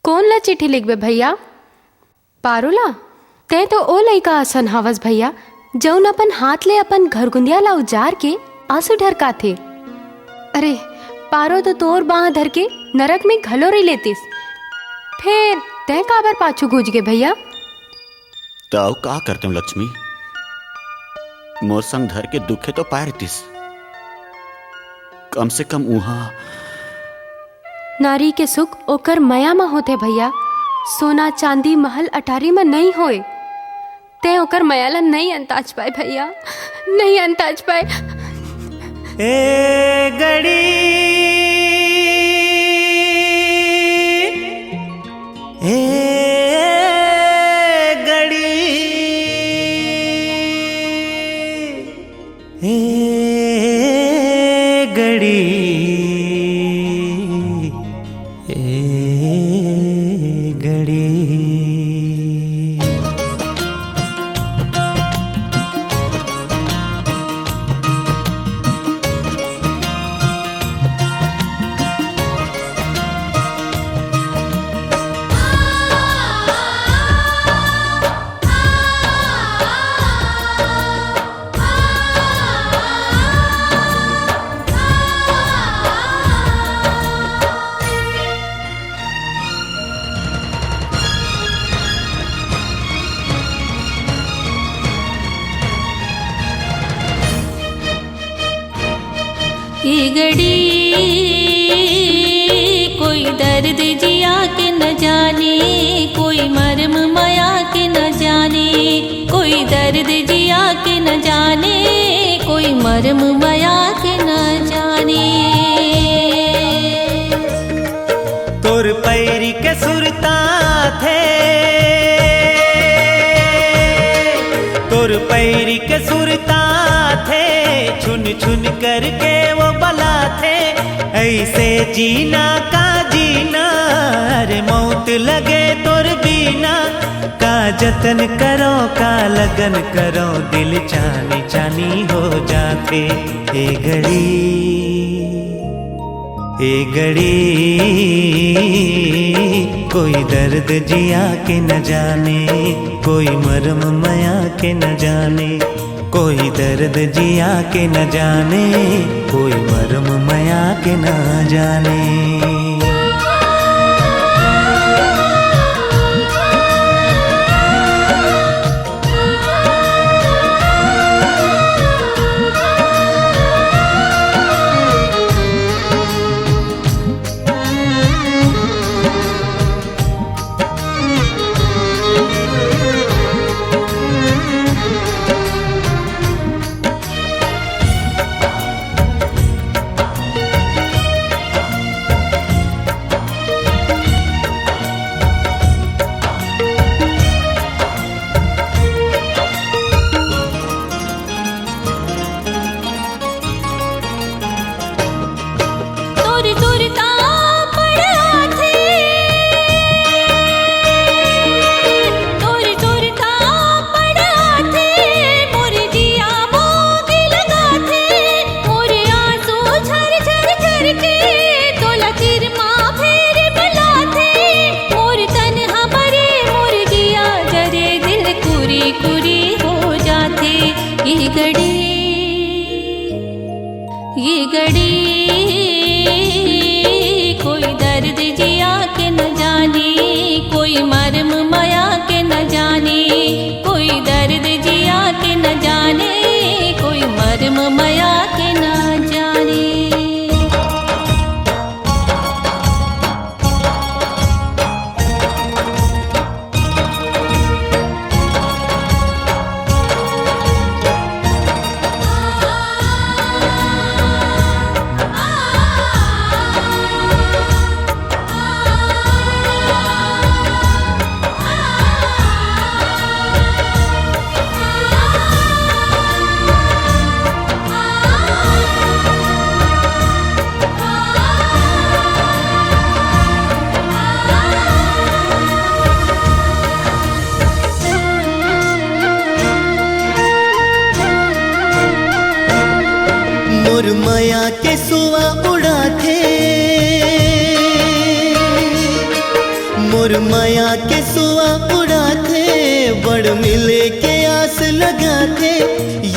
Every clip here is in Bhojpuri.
कौन ला चिट्ठी लिखबे भैया? पारुला ते तो ओ लइका असन हवस भैया जौन अपन हाथ ले अपन घरगुंदिया ला उजार के आंसू ढरकाथे। अरे पारो तो तोर बाह धर के नरक में घलोरी लेतिस, फिर तै काबर पाछू गूंज गे भैया? ताऊ का करते हूँ लक्ष्मी, मोर संग धर के दुखे तो पाए रहतीस, कम से कम उहा नारी के सुख ओकर मया में होते भैया, सोना चांदी महल अटारी में नहीं होए। ते ओकर मयाला नहीं अंताज पाए भैया, नहीं अंताज पाए। ए गड़ी ये घड़ी कोई दर्द जिया के न जाने, कोई मर्म माया के न जाने, कोई दर्द जिया के न जाने, कोई मर्म माया के न जाने। तोर पैरी के सुरता थे, तोर पैरी के सुरता थे, छुन छुन करके वो बला थे। ऐसे जीना का जीना, अरे मौत लगे तोर बीना। का जतन करो का लगन करो, दिल चानी चानी हो जाते। ए घड़ी कोई दर्द जिया के न जाने, कोई मरम मया के न जाने, कोई दर्द जिया के न जाने, कोई मरम मया के न जाने। ये घड़ी कोई दर्द जिया के न जाने, कोई मर्म माया के न जाने, कोई दर्द जिया के न जाने, कोई मर्म माया के न जाने। मोर माया के सुआ उड़ा थे, मोर माया के सुआ उड़ाथे, बड़ मिले के आस लगाथे,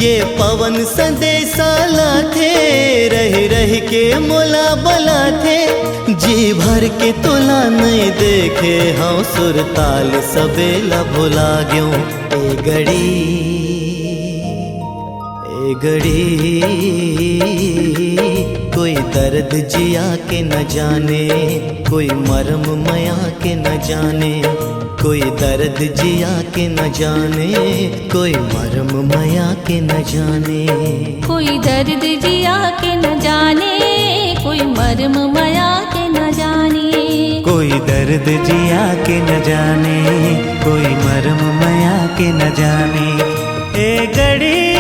ये पवन संदेशा लाथे, रह रह के मोला बलाथे, जी भर के तोला नहीं देखे हाँ सुरताल सबेला भुला ग्यो। ए गड़ी कोई दर्द जिया के न जाने, कोई मरम मया के न जाने, कोई दर्द जिया के न जाने, कोई मरम मया के न जाने, कोई दर्द जिया के न जाने, कोई मरम मया के न जाने, कोई दर्द जिया के न जाने, कोई मरम मया के न जाने। ए गड़ी